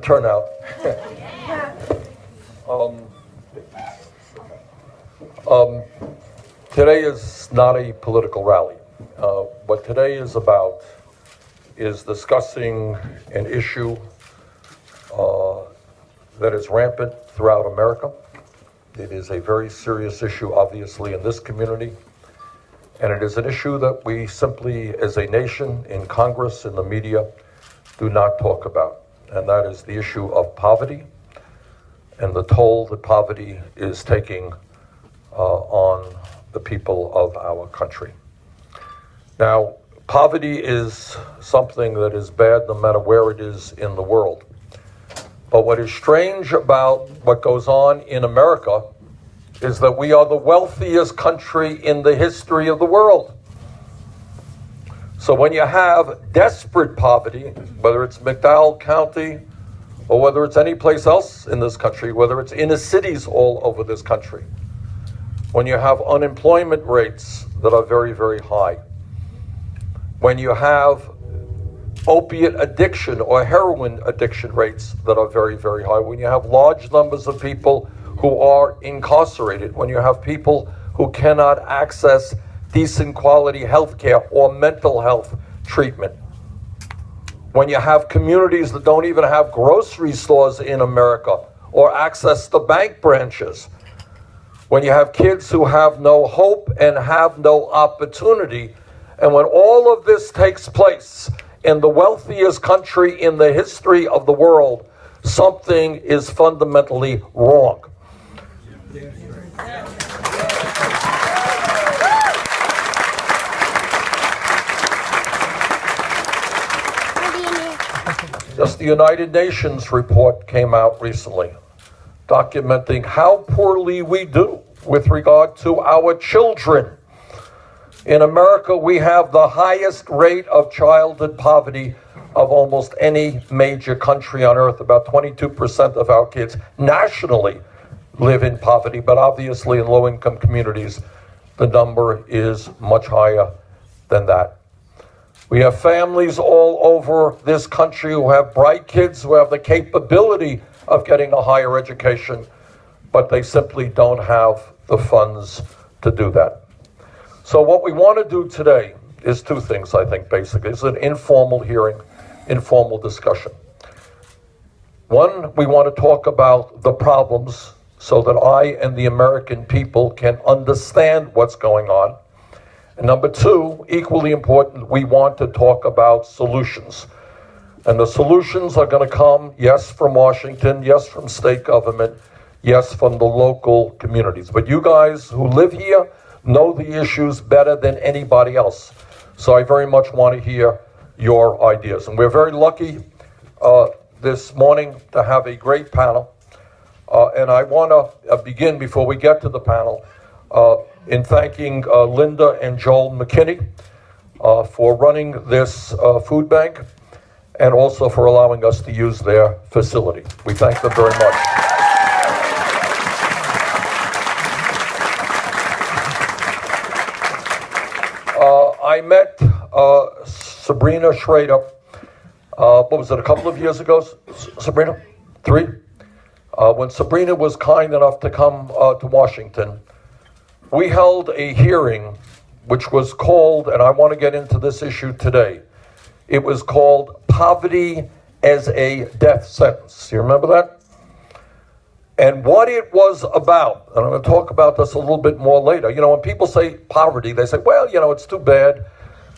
turnout. Today is not a political rally. What today is about is discussing an issue that is rampant throughout America. It is a very serious issue, obviously, in this community. And it is an issue that we simply, as a nation, in Congress, in the media, do not talk about. And that is the issue of poverty and the toll that poverty is taking on the people of our country. Now, poverty is something that is bad no matter where it is in the world. But what is strange about what goes on in America is that we are the wealthiest country in the history of the world. So when you have desperate poverty, whether it's McDowell County or whether it's any place else in this country, whether it's inner cities all over this country, when you have unemployment rates that are very, very high, when you have opiate addiction or heroin addiction rates that are very, very high, when you have large numbers of people who are incarcerated, when you have people who cannot access decent quality health care or mental health treatment, when you have communities that don't even have grocery stores in America or access to bank branches, when you have kids who have no hope and have no opportunity, and when all of this takes place in the wealthiest country in the history of the world, something is fundamentally wrong. Just the United Nations report came out recently, documenting how poorly we do with regard to our children. In America, we have the highest rate of childhood poverty of almost any major country on earth. About 22% of our kids nationally live in poverty, but obviously in low-income communities, the number is much higher than that. We have families all over this country who have bright kids who have the capability of getting a higher education, but they simply don't have the funds to do that. So what we want to do today is two things, I think, basically. It's an informal hearing, informal discussion. One, we want to talk about the problems so that I and the American people can understand what's going on. And number two, equally important, we want to talk about solutions. And the solutions are going to come, yes, from Washington, yes, from state government, yes, from the local communities. But you guys who live here know the issues better than anybody else. So I very much want to hear your ideas. And we're very lucky this morning to have a great panel. And I want to begin, before we get to the panel, in thanking Linda and Joel McKinney for running this food bank and also for allowing us to use their facility. We thank them very much. I met Sabrina Schrader, what was it, a couple of years ago, Sabrina? 3? When Sabrina was kind enough to come to Washington, we held a hearing which was called, and I want to get into this issue today, it was called Poverty as a Death Sentence. You remember that? And what it was about, and I'm going to talk about this a little bit more later. You know, when people say poverty, they say, well, you know, it's too bad.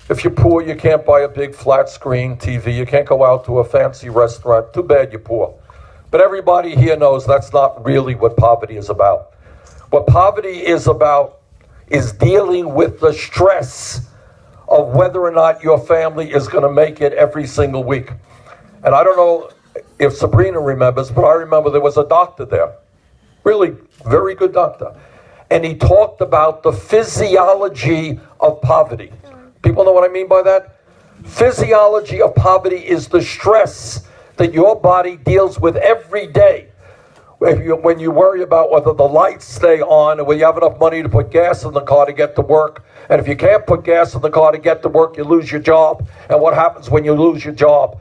If you're poor, you can't buy a big flat screen TV. You can't go out to a fancy restaurant. Too bad you're poor. But everybody here knows that's not really what poverty is about. What poverty is about is dealing with the stress of whether or not your family is going to make it every single week. And I don't know if Sabrina remembers, but I remember there was a doctor there, really very good doctor. And he talked about the physiology of poverty. People know what I mean by that? Physiology of poverty is the stress that your body deals with every day. When you worry about whether the lights stay on and whether you have enough money to put gas in the car to get to work. And if you can't put gas in the car to get to work, you lose your job. And what happens when you lose your job?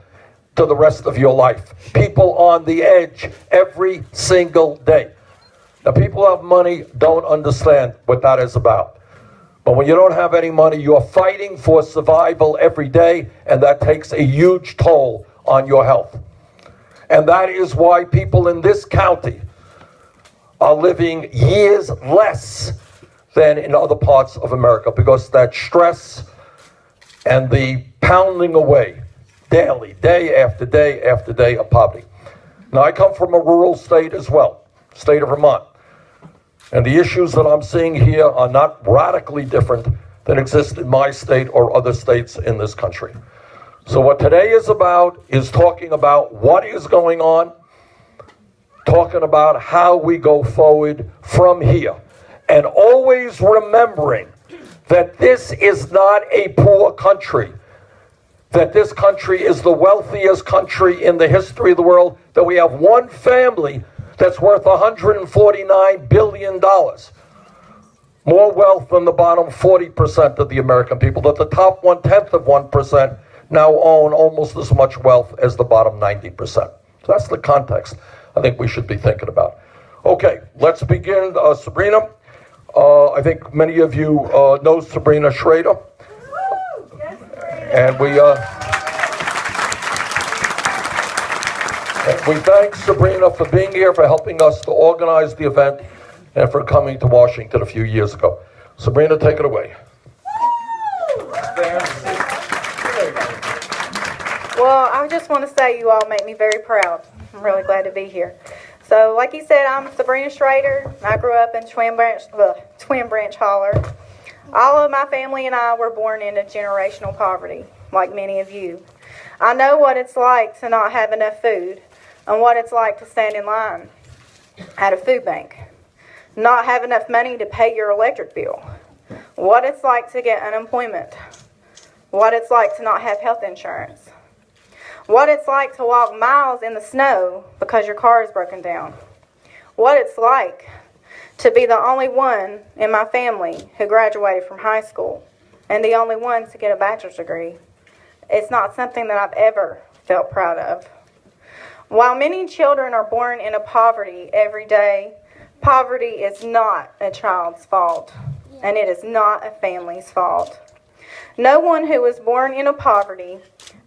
to the rest of your life. People on the edge every single day. Now, people who have money don't understand what that is about. But when you don't have any money, you're fighting for survival every day, and that takes a huge toll on your health. And that is why people in this county are living years less than in other parts of America, because that stress and the pounding away daily, day after day after day of poverty. Now, I come from a rural state as well, state of Vermont. And the issues that I'm seeing here are not radically different than exist in my state or other states in this country. So what today is about is talking about what is going on, talking about how we go forward from here, and always remembering that this is not a poor country, that this country is the wealthiest country in the history of the world, that we have one family that's worth $149 billion. More wealth than the bottom 40% of the American people, that the top 1/10 of 1% now own almost as much wealth as the bottom 90%. So that's the context I think we should be thinking about. Okay, let's begin. Sabrina, I think many of you know Sabrina Schrader. And we thank Sabrina for being here, for helping us to organize the event, and for coming to Washington a few years ago. Sabrina, take it away. Well, I just want to say you all make me very proud. I'm really glad to be here. So, like you said, I'm Sabrina Schrader. I grew up in Twin Branch Holler. All of my family and I were born into generational poverty, like many of you. I know what it's like to not have enough food, and what it's like to stand in line at a food bank, not have enough money to pay your electric bill, what it's like to get unemployment, what it's like to not have health insurance, what it's like to walk miles in the snow because your car is broken down, what it's like to be the only one in my family who graduated from high school and the only one to get a bachelor's degree. It's not something that I've ever felt proud of. While many children are born into poverty every day, poverty is not a child's fault, and it is not a family's fault. No one who was born into poverty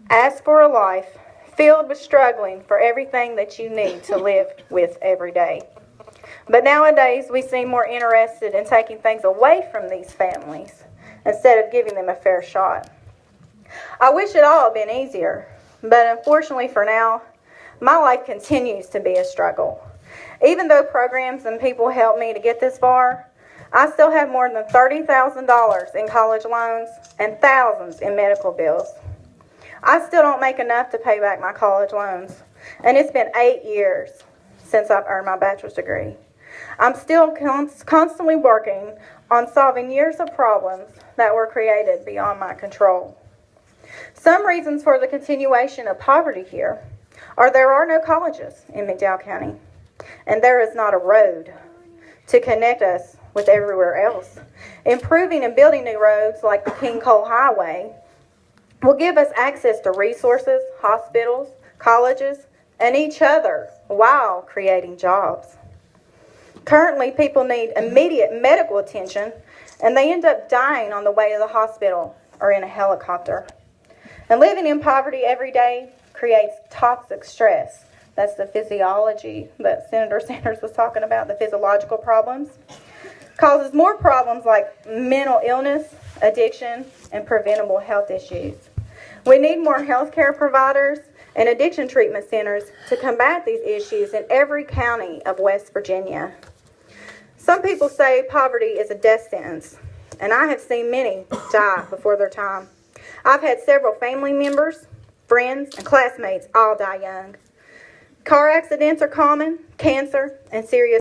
asks for a life filled with struggling for everything that you need to live with every day. But nowadays, we seem more interested in taking things away from these families instead of giving them a fair shot. I wish it all had been easier, but unfortunately for now, my life continues to be a struggle. Even though programs and people helped me to get this far, I still have more than $30,000 in college loans and thousands in medical bills. I still don't make enough to pay back my college loans, and it's been 8 years since I've earned my bachelor's degree. I'm still constantly working on solving years of problems that were created beyond my control. Some reasons for the continuation of poverty here are there are no colleges in McDowell County, and there is not a road to connect us with everywhere else. Improving and building new roads like the King Cole Highway will give us access to resources, hospitals, colleges, and each other while creating jobs. Currently, people need immediate medical attention, and they end up dying on the way to the hospital or in a helicopter. And living in poverty every day creates toxic stress. That's the physiology that Senator Sanders was talking about, the physiological problems. Causes more problems like mental illness, addiction, and preventable health issues. We need more healthcare providers and addiction treatment centers to combat these issues in every county of West Virginia. Some people say poverty is a death sentence, and I have seen many die before their time. I've had several family members, friends, and classmates all die young. Car accidents are common, cancer, and serious